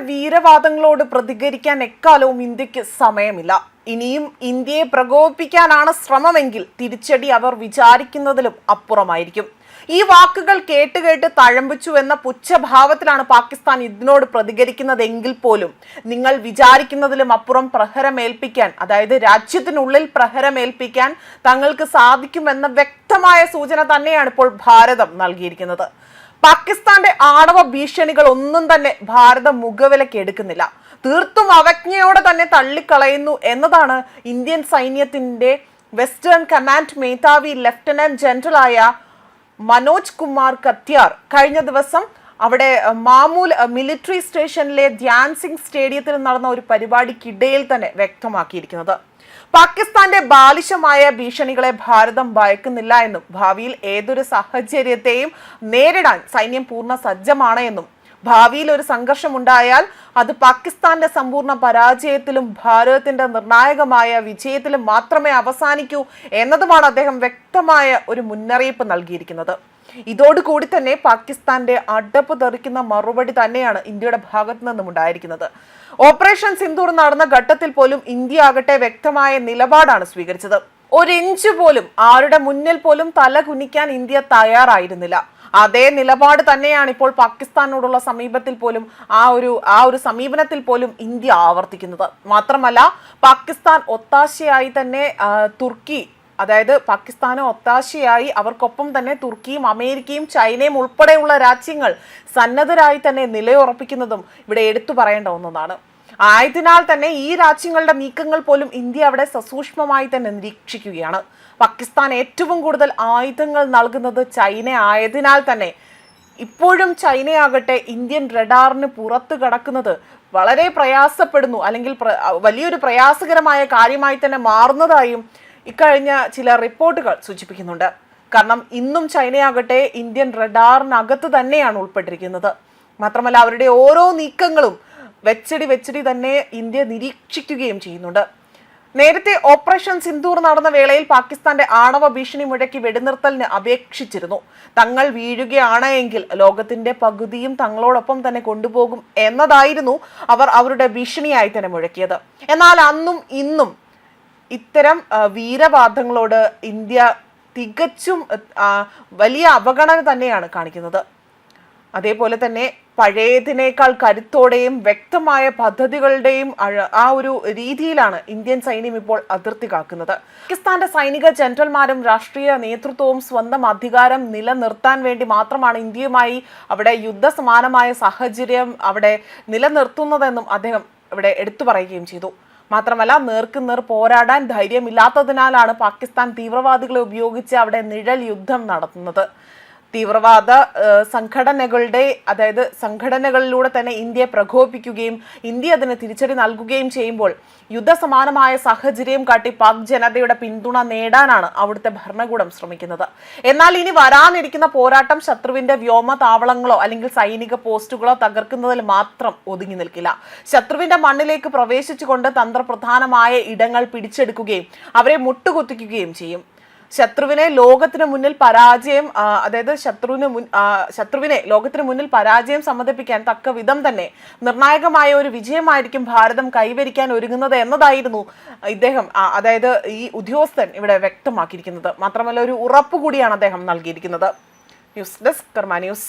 വീരവാദങ്ങളോട് പ്രതികരിക്കാൻ എക്കാലവും ഇന്ത്യക്ക് സമയമില്ല. ഇനിയും ഇന്ത്യയെ പ്രകോപിപ്പിക്കാനാണ് ശ്രമമെങ്കിൽ തിരിച്ചടി അവർ വിചാരിക്കുന്നതിലും അപ്പുറമായിരിക്കും. ഈ വാക്കുകൾ കേട്ട് തഴമ്പിച്ചു എന്ന പുച്ഛഭാവത്തിലാണ് പാകിസ്ഥാൻ ഇതിനോട് പ്രതികരിക്കുന്നതെങ്കിൽ പോലും നിങ്ങൾ വിചാരിക്കുന്നതിലും അപ്പുറം പ്രഹരമേൽപ്പിക്കാൻ, അതായത് രാജ്യത്തിനുള്ളിൽ പ്രഹരമേൽപ്പിക്കാൻ തങ്ങൾക്ക് സാധിക്കുമെന്ന വ്യക്തമായ സൂചന തന്നെയാണ് ഇപ്പോൾ ഭാരതം നൽകിയിരിക്കുന്നത്. പാകിസ്ഥാന്റെ ആണവ ഭീഷണികൾ ഒന്നും തന്നെ ഭാരതം മുഖവിലയ്ക്ക് എടുക്കുന്നില്ല. തീർത്തും അവജ്ഞയോടെ തന്നെ തള്ളിക്കളയുന്നു എന്നതാണ് ഇന്ത്യൻ സൈന്യത്തിന്റെ വെസ്റ്റേൺ കമാൻഡ് മേധാവി ലഫ്റ്റനന്റ് ജനറലായ മനോജ് കുമാർ കത്യാർ കഴിഞ്ഞ ദിവസം അവിടെ മാമൂൽ മിലിറ്ററി സ്റ്റേഷനിലെ ധ്യാൻ സിംഗ് സ്റ്റേഡിയത്തിൽ നടന്ന ഒരു പരിപാടിക്കിടയിൽ തന്നെ വ്യക്തമാക്കിയിരിക്കുന്നത്. പാകിസ്ഥാന്റെ ബാലിശമായ ഭീഷണികളെ ഭാരതം ഭയക്കുന്നില്ല എന്നും ഭാവിയിൽ ഏതൊരു സാഹചര്യത്തെയും നേരിടാൻ സൈന്യം പൂർണ്ണ സജ്ജമാണ് എന്നും ഭാവിയിൽ ഒരു സംഘർഷമുണ്ടായാൽ അത് പാകിസ്ഥാന്റെ സമ്പൂർണ്ണ പരാജയത്തിലും ഭാരതത്തിന്റെ നിർണായകമായ വിജയത്തിലും മാത്രമേ അവസാനിക്കൂ എന്നതുമാണ് അദ്ദേഹം വ്യക്തമായ ഒരു മുന്നറിയിപ്പ് നൽകിയിരിക്കുന്നത്. ഇതോടുകൂടി തന്നെ പാകിസ്ഥാന്റെ അടപ്പ് തെറിക്കുന്ന മറുപടി തന്നെയാണ് ഇന്ത്യയുടെ ഭാഗത്തു നിന്നും ഉണ്ടായിരിക്കുന്നത്. ഓപ്പറേഷൻ സിന്ദൂർ നടന്ന ഘട്ടത്തിൽ പോലും ഇന്ത്യ ആകട്ടെ വ്യക്തമായ നിലപാടാണ് സ്വീകരിച്ചത്. ഒരിഞ്ച് പോലും ആരുടെ മുന്നിൽ പോലും തല കുനിക്കാൻ ഇന്ത്യ തയ്യാറായിരുന്നില്ല. അതേ നിലപാട് തന്നെയാണ് ഇപ്പോൾ പാകിസ്ഥാനോടുള്ള സമീപത്തിൽ പോലും ആ ഒരു സമീപനത്തിൽ പോലും ഇന്ത്യ ആവർത്തിക്കുന്നത്. മാത്രമല്ല പാകിസ്ഥാൻ ഒത്താശയായി തന്നെ തുർക്കി, അതായത് പാകിസ്ഥാന് ഒത്താശയായി അവർക്കൊപ്പം തന്നെ തുർക്കിയും അമേരിക്കയും ചൈനയും ഉൾപ്പെടെയുള്ള രാജ്യങ്ങൾ സന്നദ്ധരായി തന്നെ നിലയുറപ്പിക്കുന്നതും ഇവിടെ എടുത്തു പറയേണ്ട ഒന്നതാണ്. ആയതിനാൽ തന്നെ ഈ രാജ്യങ്ങളുടെ നീക്കങ്ങൾ പോലും ഇന്ത്യ അവിടെ സസൂക്ഷ്മമായി തന്നെ നിരീക്ഷിക്കുകയാണ്. പാകിസ്ഥാൻ ഏറ്റവും കൂടുതൽ ആയുധങ്ങൾ നൽകുന്നത് ചൈന ആയതിനാൽ തന്നെ ഇപ്പോഴും ചൈനയാകട്ടെ ഇന്ത്യൻ റഡാറിന് പുറത്ത് കടക്കുന്നത് വളരെ പ്രയാസപ്പെടുന്നു, അല്ലെങ്കിൽ വലിയൊരു പ്രയാസകരമായ കാര്യമായി തന്നെ മാറുന്നതായും ഇക്കഴിഞ്ഞ ചില റിപ്പോർട്ടുകൾ സൂചിപ്പിക്കുന്നുണ്ട്. കാരണം ഇന്നും ചൈനയാകട്ടെ ഇന്ത്യൻ റഡാറിനകത്ത് തന്നെയാണ് ഉൾപ്പെട്ടിരിക്കുന്നത്. മാത്രമല്ല അവരുടെ ഓരോ നീക്കങ്ങളും വെച്ചടി തന്നെ ഇന്ത്യ നിരീക്ഷിക്കുകയും ചെയ്യുന്നുണ്ട്. നേരത്തെ ഓപ്പറേഷൻ സിന്ദൂർ നടന്ന വേളയിൽ പാകിസ്ഥാന്റെ ആണവ ഭീഷണി മുഴക്കി വെടിനിർത്തലിന് അപേക്ഷിച്ചിരുന്നു. തങ്ങൾ വീഴുകയാണ് എങ്കിൽ ലോകത്തിന്റെ പകുതിയും തങ്ങളോടൊപ്പം തന്നെ കൊണ്ടുപോകും എന്നതായിരുന്നു അവർ അവരുടെ ഭീഷണിയായി തന്നെ മുഴക്കിയത്. എന്നാൽ അന്നും ഇന്നും ഇത്തരം വീരവാദങ്ങളോട് ഇന്ത്യ തികച്ചും വലിയ അവഗണന തന്നെയാണ് കാണിക്കുന്നത്. അതേപോലെ തന്നെ പഴയതിനേക്കാൾ കരുത്തോടെയും വ്യക്തമായ പദ്ധതികളുടെയും ആ ഒരു രീതിയിലാണ് ഇന്ത്യൻ സൈന്യം ഇപ്പോൾ അതിർത്തി കാക്കുന്നത്. പാകിസ്ഥാന്റെ സൈനിക ജനറൽമാരും രാഷ്ട്രീയ നേതൃത്വവും സ്വന്തം അധികാരം നിലനിർത്താൻ വേണ്ടി മാത്രമാണ് ഇന്ത്യയുമായി അവിടെ യുദ്ധസമാനമായ സാഹചര്യം അവിടെ നിലനിർത്തുന്നതെന്നും അദ്ദേഹം ഇവിടെ എടുത്തു പറയുകയും ചെയ്തു. മാത്രമല്ല നേർക്കുനേർ പോരാടാൻ ധൈര്യമില്ലാത്തതിനാലാണ് പാകിസ്ഥാൻ തീവ്രവാദികളെ ഉപയോഗിച്ച് അവിടെ നിഴൽ യുദ്ധം നടത്തുന്നത്. തീവ്രവാദ സംഘടനകളിലൂടെ തന്നെ ഇന്ത്യയെ പ്രകോപിപ്പിക്കുകയും ഇന്ത്യ അതിന് തിരിച്ചടി നൽകുകയും ചെയ്യുമ്പോൾ യുദ്ധസമാനമായ സാഹചര്യം കാട്ടി പാക് ജനതയുടെ പിന്തുണ നേടാനാണ് അവിടുത്തെ ഭരണകൂടം ശ്രമിക്കുന്നത്. എന്നാൽ ഇനി വരാനിരിക്കുന്ന പോരാട്ടം ശത്രുവിന്റെ വ്യോമ താവളങ്ങളോ അല്ലെങ്കിൽ സൈനിക പോസ്റ്റുകളോ തകർക്കുന്നതിൽ മാത്രം ഒതുങ്ങി നിൽക്കില്ല. ശത്രുവിന്റെ മണ്ണിലേക്ക് പ്രവേശിച്ചുകൊണ്ട് തന്ത്രപ്രധാനമായ ഇടങ്ങൾ പിടിച്ചെടുക്കുകയും അവരെ മുട്ടുകുത്തിക്കുകയും ചെയ്യും. ശത്രുവിനെ ലോകത്തിന് മുന്നിൽ പരാജയം സമ്മതിപ്പിക്കാൻ തക്ക വിധം തന്നെ നിർണായകമായ ഒരു വിജയമായിരിക്കും ഭാരതം കൈവരിക്കാൻ ഒരുങ്ങുന്നത് എന്നതായിരുന്നു ഇദ്ദേഹം, അതായത് ഈ ഉദ്യോഗസ്ഥൻ ഇവിടെ വ്യക്തമാക്കിയിരിക്കുന്നത്. മാത്രമല്ല ഒരു ഉറപ്പ് കൂടിയാണ് അദ്ദേഹം നൽകിയിരിക്കുന്നത്. ന്യൂസ് ഡെസ്ക് കർമ്മ ന്യൂസ്.